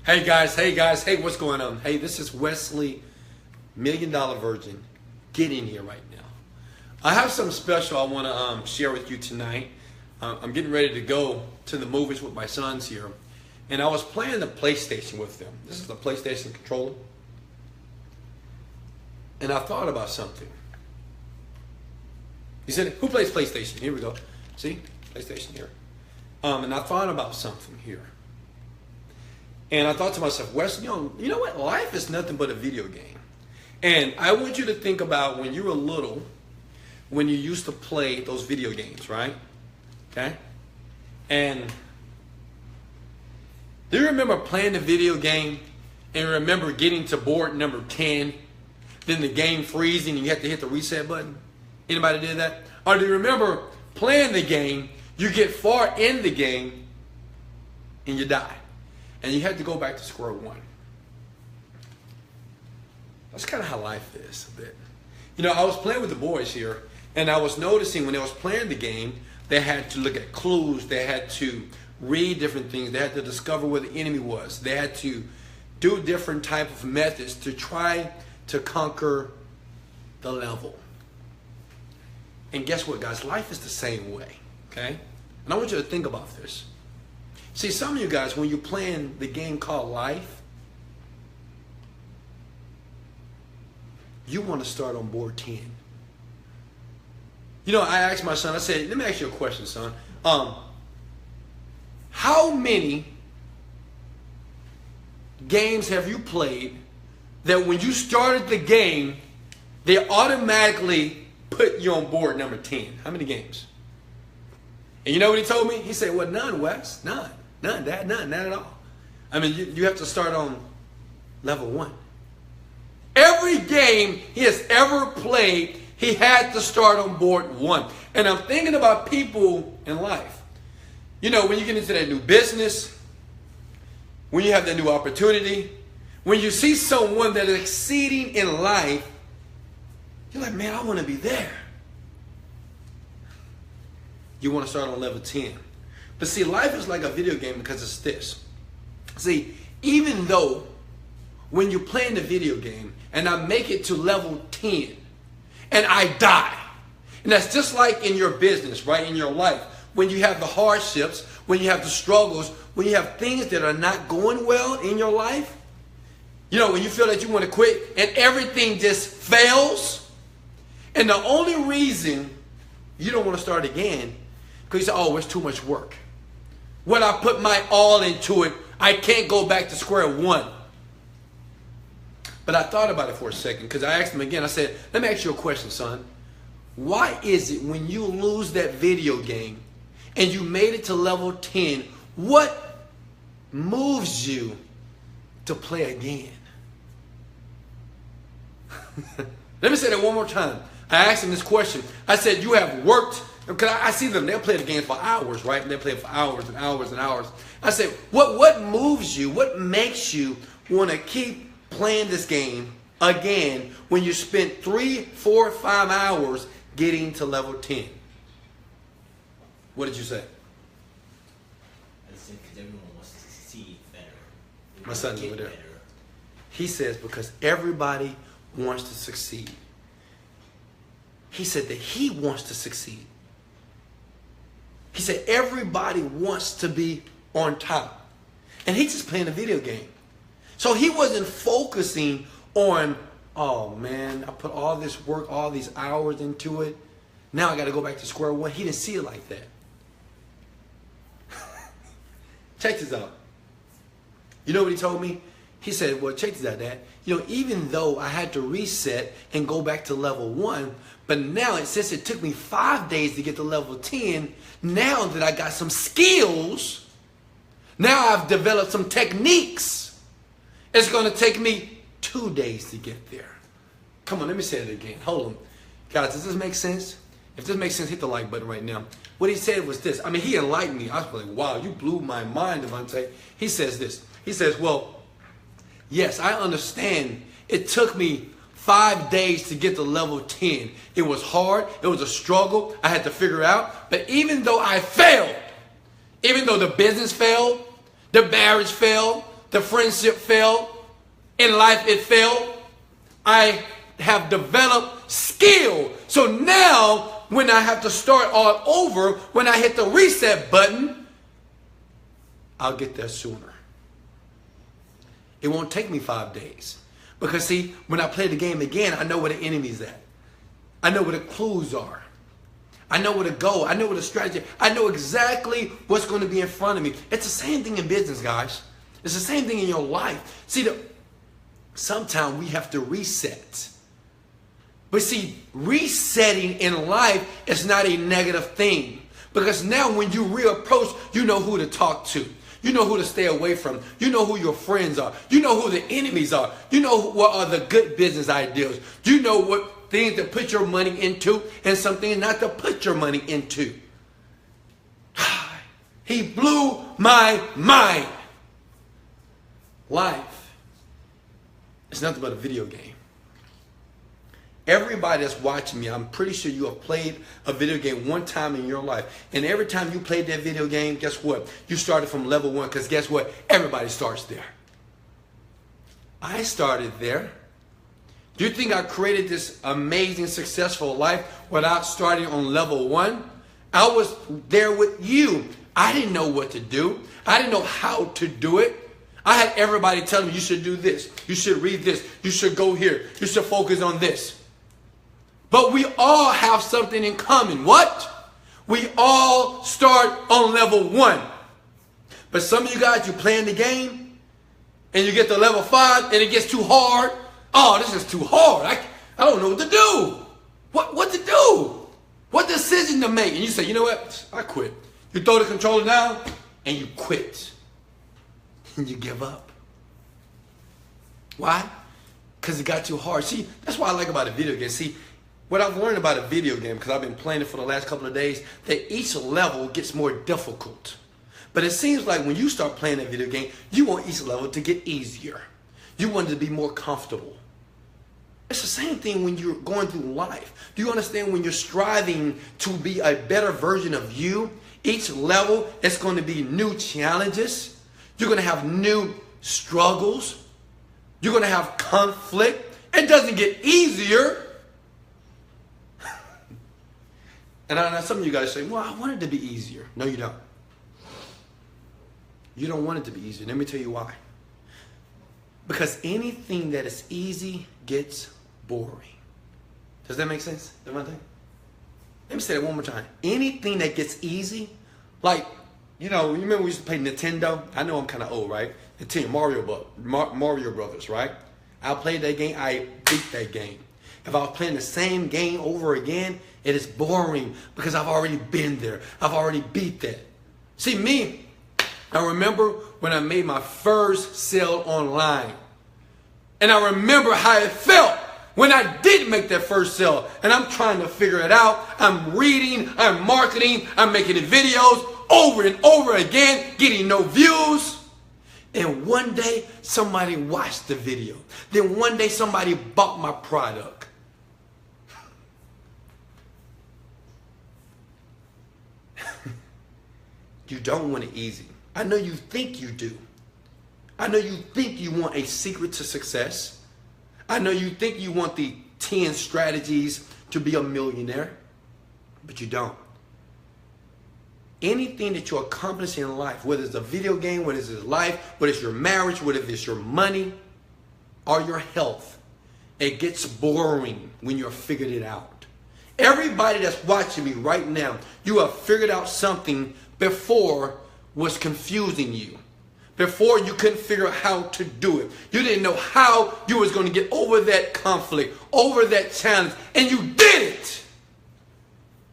Hey guys, hey, what's going on? Hey, this is Wesley, $1,000,000 Virgin. Get in here right now. I have something special I want to share with you tonight. I'm getting ready to go to the movies with my sons here, and I was playing the PlayStation with them. This is the PlayStation controller, and I thought about something. He said, "Who plays PlayStation?" Here we go. See, PlayStation here. And I thought about something here. And I thought to myself, Wes, you know what? Life is nothing but a video game. And I want you to think about when you were little, when you used to play those video games, right? Okay? And do you remember playing the video game and remember getting to board number 10, then the game freezing and you have to hit the reset button? Anybody did that? Or do you remember playing the game, you get far in the game, and you die? And you had to go back to square one. That's kind of how life is a bit. You know, I was playing with the boys here, and I was noticing when they was playing the game, they had to look at clues, they had to read different things, they had to discover where the enemy was, they had to do different type of methods to try to conquer the level. And guess what, guys? Life is the same way, okay? And I want you to think about this. See, some of you guys, when you're playing the game called life, you want to start on board 10. You know, I asked my son, I said, let me ask you a question, son. How many games have you played that when you started the game, they automatically put you on board number 10? How many games? And you know what he told me? He said, well, none, Wes. None. None, Dad. None. Not at all. I mean, you have to start on level 1. Every game he has ever played, he had to start on board 1. And I'm thinking about people in life. You know, when you get into that new business, when you have that new opportunity, when you see someone that is exceeding in life, you're like, man, I want to be there. You want to start on level 10. But see, life is like a video game because it's this. See, even though when you're playing the video game and I make it to level 10 and I die, and that's just like in your business, right, in your life, when you have the hardships, when you have the struggles, when you have things that are not going well in your life, you know, when you feel that you want to quit and everything just fails, and the only reason you don't want to start again because you say, oh, it's too much work. When I put my all into it, I can't go back to square one. But I thought about it for a second because I asked him again. I said, let me ask you a question, son. Why is it when you lose that video game and you made it to level 10, what moves you to play again? Let me say that one more time. I asked him this question. I said, you have worked, because I see them, they'll play the game for hours, right? And they play for hours and hours and hours. I said, what moves you, what makes you want to keep playing this game again when you spent 3, 4, 5 hours getting to level 10? What did you say? I said because everyone wants to succeed better. My son's over there. He says because everybody wants to succeed. He said that he wants to succeed. He said everybody wants to be on top. And he's just playing a video game. So he wasn't focusing on, oh man, I put all this work, all these hours into it. Now I got to go back to square one. He didn't see it like that. Check this out. You know what he told me? He said, well, check this out, Dad. You know, even though I had to reset and go back to level 1, but now since it took me 5 days to get to level 10, now that I got some skills, now I've developed some techniques, it's going to take me 2 days to get there. Come on, let me say it again. Hold on. Guys, does this make sense? If this makes sense, hit the like button right now. What he said was this. I mean, he enlightened me. I was like, wow, you blew my mind, Devontae. He says this. He says, well, yes, I understand it took me 5 days to get to level 10. It was hard. It was a struggle. I had to figure out. But even though I failed, even though the business failed, the marriage failed, The friendship failed. In life it failed. I have developed skill. So now when I have to start all over, when I hit the reset button, I'll get there sooner. It won't take me 5 days. Because see, when I play the game again, I know where the enemy's at. I know where the clues are. I know where to go. I know where the strategy. I know exactly what's going to be in front of me. It's the same thing in business, guys. It's the same thing in your life. See, sometimes we have to reset. But see, resetting in life is not a negative thing. Because now when you reapproach, you know who to talk to. You know who to stay away from. You know who your friends are. You know who the enemies are. You know what are the good business ideas. You know what things to put your money into and some things not to put your money into. He blew my mind. Life is nothing but a video game. Everybody that's watching me, I'm pretty sure you have played a video game one time in your life. And every time you played that video game, guess what? You started from level 1, because guess what? Everybody starts there. I started there. Do you think I created this amazing, successful life without starting on level 1? I was there with you. I didn't know what to do. I didn't know how to do it. I had everybody telling me, you should do this. You should read this. You should go here. You should focus on this. But we all have something in common. What? We all start on level 1. But some of you guys, you playing the game and you get to level 5 and it gets too hard. Oh, this is too hard. I don't know what to do. What to do? What decision to make? And you say, you know what? I quit. You throw the controller down and you quit. And you give up. Why? Because it got too hard. See, that's what I like about a video game. See, what I've learned about a video game, because I've been playing it for the last couple of days, that each level gets more difficult. But it seems like when you start playing that video game, you want each level to get easier. You want it to be more comfortable. It's the same thing when you're going through life. Do you understand when you're striving to be a better version of you? Each level is going to be new challenges. You're going to have new struggles. You're going to have conflict. It doesn't get easier. And I know some of you guys say, well, I want it to be easier. No, you don't. You don't want it to be easier. Let me tell you why. Because anything that is easy gets boring. Does that make sense? Let me say that one more time. Anything that gets easy, like, you know, you remember we used to play Nintendo? I know I'm kind of old, right? Nintendo, Mario Brothers, right? I played that game. I beat that game. If I was playing the same game over again, it is boring because I've already been there. I've already beat that. See, me, I remember when I made my first sale online. And I remember how it felt when I did make that first sale. And I'm trying to figure it out. I'm reading, I'm marketing, I'm making videos over and over again, getting no views. And one day, somebody watched the video. Then one day, somebody bought my product. You don't want it easy. I know you think you do. I know you think you want a secret to success. I know you think you want the 10 strategies to be a millionaire, but you don't. Anything that you accomplish in life, whether it's a video game, whether it's life, whether it's your marriage, whether it's your money or your health, it gets boring when you've figured it out. Everybody that's watching me right now, you have figured out something before was confusing you. Before you couldn't figure out how to do it. You didn't know how you was going to get over that conflict, over that challenge, and you did it.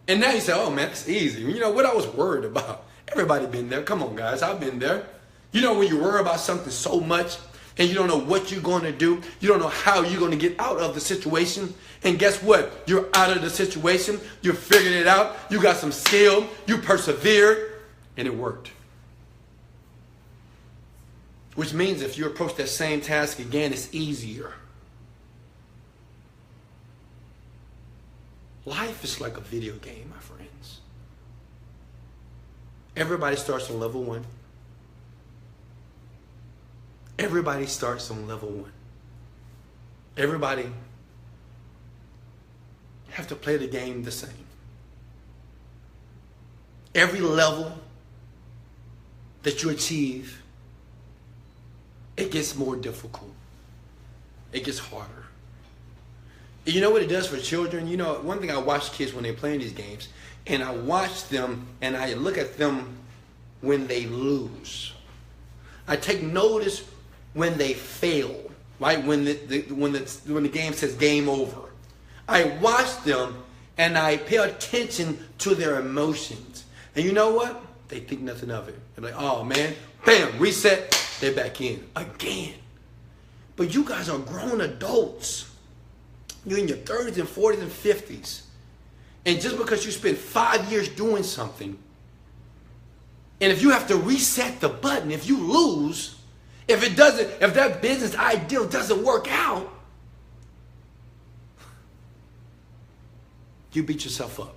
And now you say, oh man, it's easy. You know what I was worried about? Everybody been there. Come on, guys, I've been there. You know when you worry about something so much and you don't know what you're going to do, you don't know how you're going to get out of the situation. And guess what? You're out of the situation. You figured it out. You got some skill. You persevered. And it worked. Which means if you approach that same task again, it's easier. Life is like a video game, my friends. Everybody starts on level 1. Everybody starts on level 1. Everybody have to play the game the same. Every level that you achieve, it gets more difficult. It gets harder. And you know what it does for children? You know, one thing I watch kids when they're playing these games, and I watch them and I look at them when they lose. I take notice when they fail, right? When the game says game over. I watch them and I pay attention to their emotions. And you know what? They think nothing of it. They're like, oh man, bam, reset, they're back in again. But you guys are grown adults. You're in your 30s and 40s and 50s. And just because you spent 5 years doing something, and if you have to reset the button, if you lose, if that business ideal doesn't work out, you beat yourself up.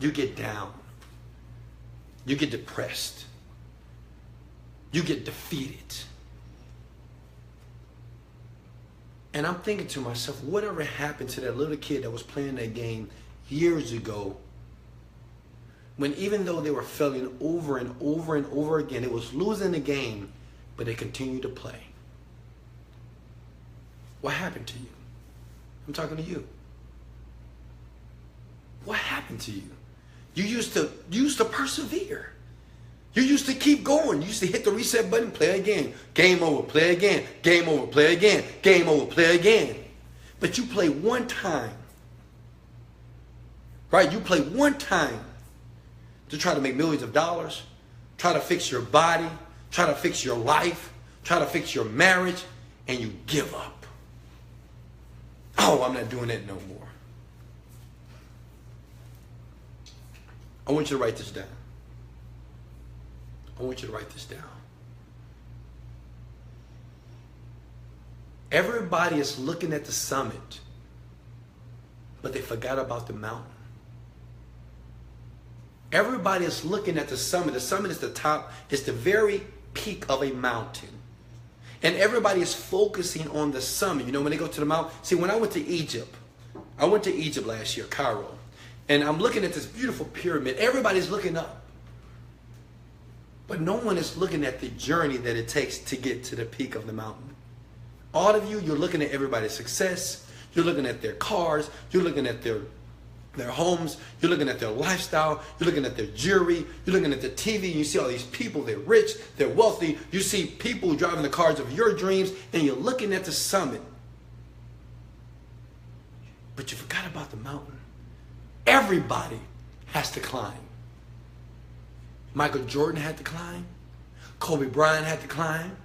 You get down. You get depressed. You get defeated. And I'm thinking to myself, whatever happened to that little kid that was playing that game years ago, when even though they were failing over and over and over again, it was losing the game, but they continued to play. What happened to you? I'm talking to you. What happened to you? You used to persevere. You used to keep going. You used to hit the reset button, play again. Game over, play again. Game over, play again. Game over, play again. But you play one time. Right? You play one time to try to make millions of dollars, try to fix your body, try to fix your life, try to fix your marriage, and you give up. Oh, I'm not doing that no more. I want you to write this down. I want you to write this down. Everybody is looking at the summit, but they forgot about the mountain. Everybody is looking at the summit. The summit is the top. It's the very peak of a mountain. And everybody is focusing on the summit. You know, when they go to the mountain. See, when I went to Egypt last year, Cairo. And I'm looking at this beautiful pyramid. Everybody's looking up. But no one is looking at the journey that it takes to get to the peak of the mountain. All of you, you're looking at everybody's success. You're looking at their cars. You're looking at their homes. You're looking at their lifestyle. You're looking at their jewelry. You're looking at the TV. And you see all these people. They're rich. They're wealthy. You see people driving the cars of your dreams. And you're looking at the summit. But you forgot about the mountain. Everybody has to climb. Michael Jordan had to climb. Kobe Bryant had to climb.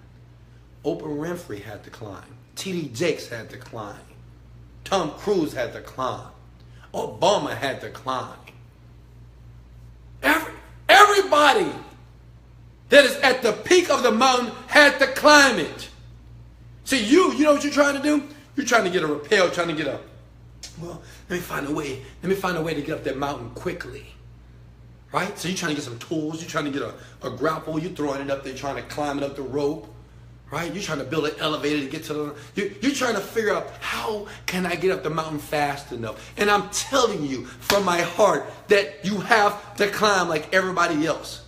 Oprah Winfrey had to climb. T.D. Jakes had to climb. Tom Cruise had to climb. Obama had to climb. Everybody that is at the peak of the mountain had to climb it. See, you know what you're trying to do? You're trying to get a rappel, trying to get up. Well, let me find a way to get up that mountain quickly. Right? So you're trying to get some tools. You're trying to get a grapple. You're throwing it up there, trying to climb it up the rope. Right? You're trying to build an elevator to get to the... You're trying to figure out, how can I get up the mountain fast enough? And I'm telling you from my heart that you have to climb like everybody else.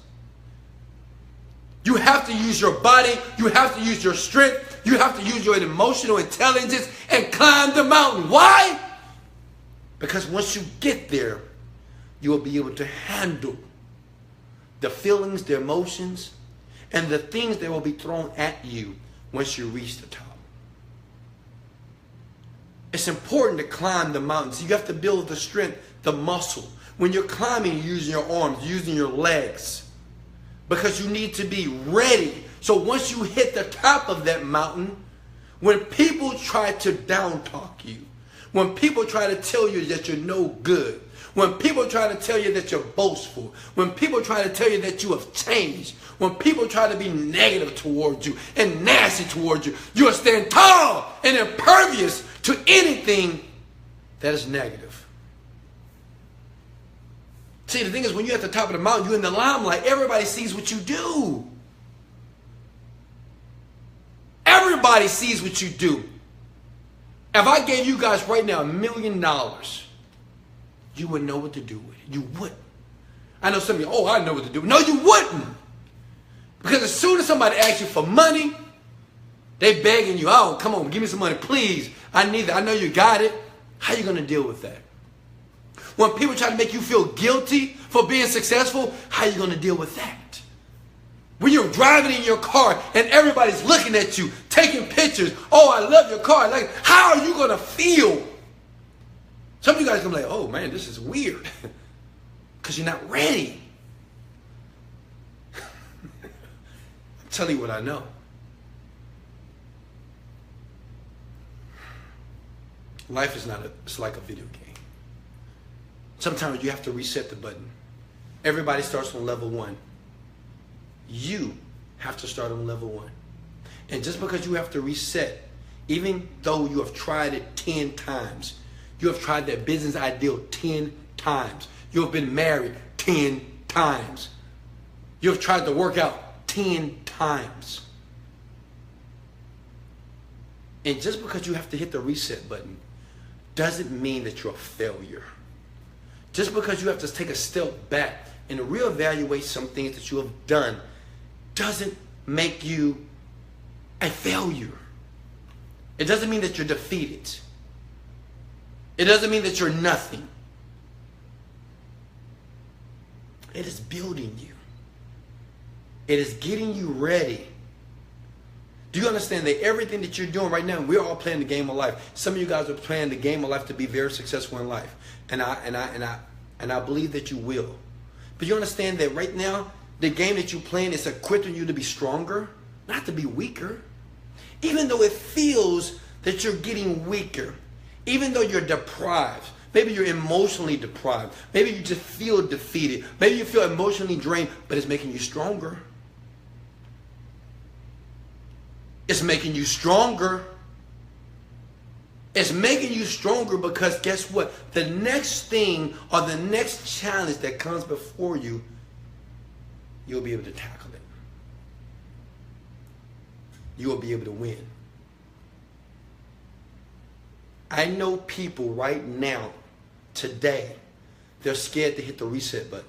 You have to use your body. You have to use your strength. You have to use your emotional intelligence and climb the mountain. Why? Because once you get there, you will be able to handle the feelings, the emotions, and the things that will be thrown at you once you reach the top. It's important to climb the mountains. You have to build the strength, the muscle. When you're climbing, you're using your arms, you're using your legs, because you need to be ready. So once you hit the top of that mountain, when people try to down talk you, when people try to tell you that you're no good, when people try to tell you that you're boastful, when people try to tell you that you have changed, when people try to be negative towards you and nasty towards you, you'll stand tall and impervious to anything that is negative. See, the thing is, when you're at the top of the mountain, you're in the limelight, everybody sees what you do. everybody sees what you do. If I gave you guys right now $1 million, you wouldn't know what to do with it. You wouldn't. I know some of you, oh, I know what to do. No, you wouldn't. Because as soon as somebody asks you for money, they begging you, oh, come on, give me some money, please. I need that. I know you got it. How are you going to deal with that? When people try to make you feel guilty for being successful, how are you going to deal with that? When you're driving in your car and everybody's looking at you, taking pictures, oh, I love your car. Like, how are you going to feel? Some of you guys are going to be like, oh, man, this is weird. Because you're not ready. I'm telling you what I know. Life is it's like a video game. Sometimes you have to reset the button. Everybody starts on level 1. You have to start on level 1. And just because you have to reset, even though you have tried it 10 times, you have tried that business ideal 10 times, you have been married 10 times, you have tried to work out 10 times. And just because you have to hit the reset button doesn't mean that you're a failure. Just because you have to take a step back and reevaluate some things that you have done doesn't make you a failure. It doesn't mean that you're defeated. It doesn't mean that you're nothing. It is building you. It is getting you ready. Do you understand that everything that you're doing right now, we're all playing the game of life. Some of you guys are playing the game of life to be very successful in life. And I believe that you will. But you understand that right now, the game that you're playing is equipping you to be stronger, not to be weaker. Even though it feels that you're getting weaker, even though you're deprived, maybe you're emotionally deprived, maybe you just feel defeated, maybe you feel emotionally drained, but it's making you stronger. It's making you stronger. It's making you stronger because guess what? The next thing or the next challenge that comes before you, you'll be able to tackle it. You will be able to win. I know people right now, today, they're scared to hit the reset button.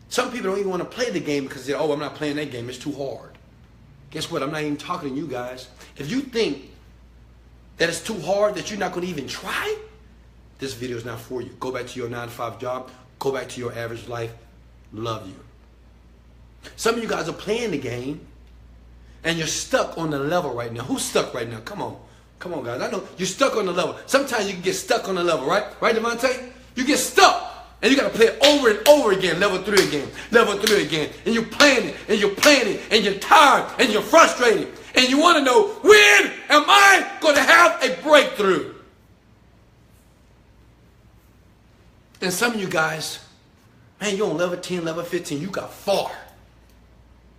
Some people don't even want to play the game because they're, oh, I'm not playing that game. It's too hard. Guess what? I'm not even talking to you guys. If you think that it's too hard, that you're not going to even try, this video is not for you. Go back to your 9-to-5 job. Go back to your average life. Love you. Some of you guys are playing the game and you're stuck on the level right now. Who's stuck right now? Come on. Come on, guys. I know you're stuck on the level. Sometimes you can get stuck on the level, right? Right, Devontae? You get stuck. And you got to play it over and over again. Level 3 again. Level 3 again. And you're playing it. And you're playing it. And you're tired. And you're frustrated. And you want to know, when am I going to have a breakthrough? And some of you guys, man, you're on level 10, level 15. You got far.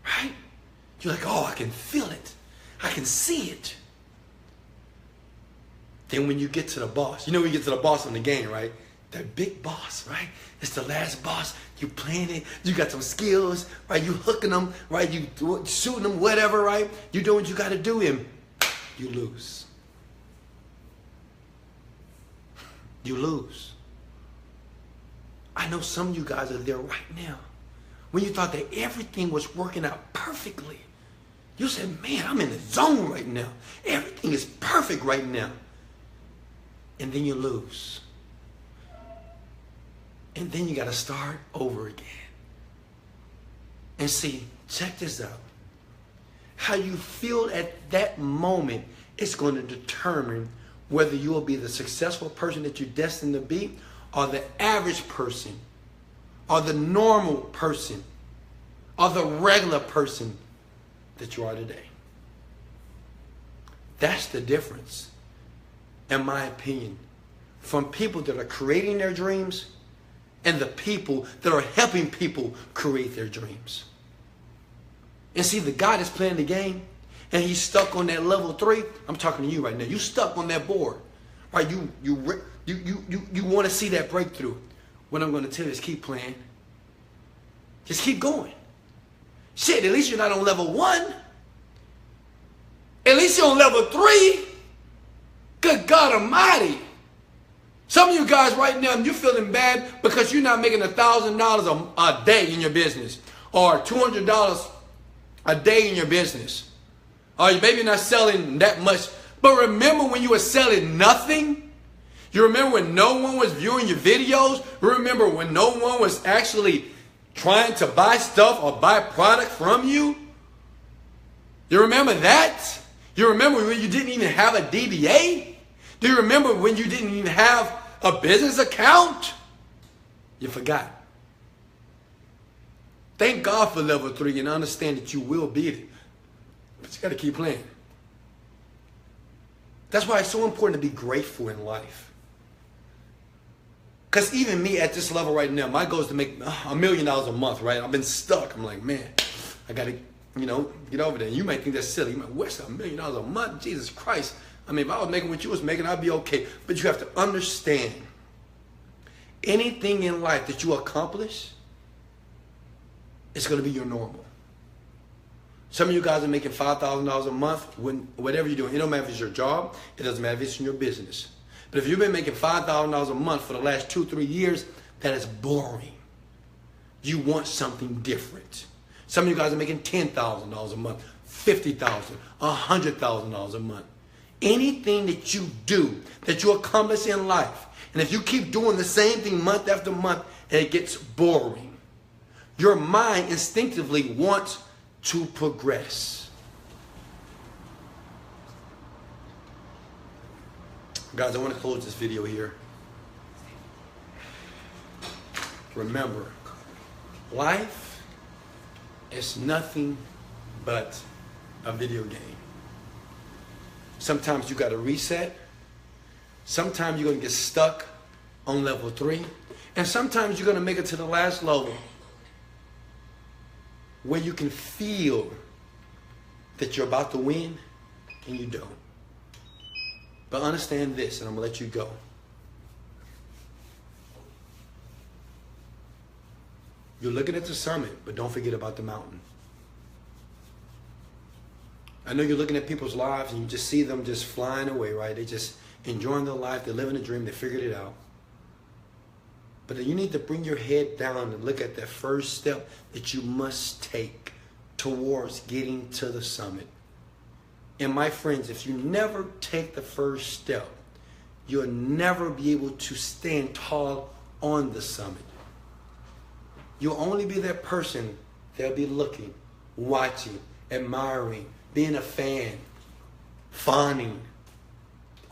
Right? You're like, oh, I can feel it. I can see it. Then when you get to the boss, you know when you get to the boss in the game, right? That big boss, right? It's the last boss. You playing it. You got some skills, right? You hooking them, right? You shooting them, whatever, right? You do what you got to do, and you lose. You lose. I know some of you guys are there right now. When you thought that everything was working out perfectly, you said, man, I'm in the zone right now. Everything is perfect right now. And then you lose. And then you got to start over again. And see, check this out. How you feel at that moment is going to determine whether you will be the successful person that you're destined to be, or the average person, or the normal person, or the regular person that you are today. That's the difference, in my opinion, from people that are creating their dreams and the people that are helping people create their dreams. And see, the guy that's playing the game and he's stuck on that level 3, I'm talking to you right now. You stuck on that board, right? You want to see that breakthrough. What I'm going to tell you is keep playing. Just keep going. Shit, at least you're not on level 1. At least you're on level 3. Good God Almighty. Some of you guys right now, you're feeling bad because you're not making $1,000 a day in your business, or $200 a day in your business, or maybe you're not selling that much. But remember when you were selling nothing? You remember when no one was viewing your videos? You remember when no one was actually trying to buy stuff or buy product from you? You remember that? You remember when you didn't even have a DBA? Do you remember when you didn't even have a business account? You forgot. Thank God for level 3 and understand that you will beat it. But you got to keep playing. That's why it's so important to be grateful in life. Because even me at this level right now, my goal is to make $1 million a month, right? I've been stuck. I'm like, man, I got to, get over there. You might think that's silly. You might, what's $1 million a month? Jesus Christ. I mean, if I was making what you was making, I'd be okay. But you have to understand, anything in life that you accomplish, it's going to be your normal. Some of you guys are making $5,000 a month when whatever you're doing. It don't matter if it's your job. It doesn't matter if it's in your business. But if you've been making $5,000 a month for the last 2-3 years, that is boring. You want something different. Some of you guys are making $10,000 a month, $50,000, $100,000 a month. Anything that you do, that you accomplish in life, and if you keep doing the same thing month after month, and it gets boring, your mind instinctively wants to progress. Guys, I want to close this video here. Remember, life is nothing but a video game. Sometimes you got to reset. Sometimes you're going to get stuck on level 3. And sometimes you're going to make it to the last level where you can feel that you're about to win and you don't. But understand this, and I'm going to let you go. You're looking at the summit, but don't forget about the mountain. I know you're looking at people's lives and you just see them just flying away, right? They're just enjoying their life. They're living a dream. They figured it out. But you need to bring your head down and look at that first step that you must take towards getting to the summit. And my friends, if you never take the first step, you'll never be able to stand tall on the summit. You'll only be that person that'll be looking, watching, admiring, being a fan, fawning.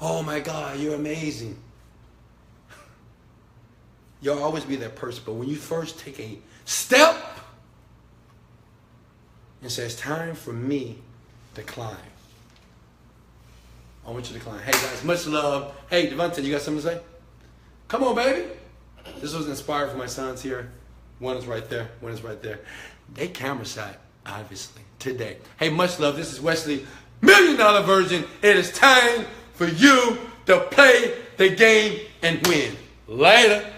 Oh my God, you're amazing. You'll always be that person. But when you first take a step and say, it's time for me to climb, I want you to climb. Hey guys, much love. Hey Devontae, you got something to say? Come on, baby. This was inspired for my sons here. One is right there. One is right there. They camera shot, obviously, today. Hey, much love. This is Wesley, Millionaire Virgin. It is time for you to play the game and win. Later.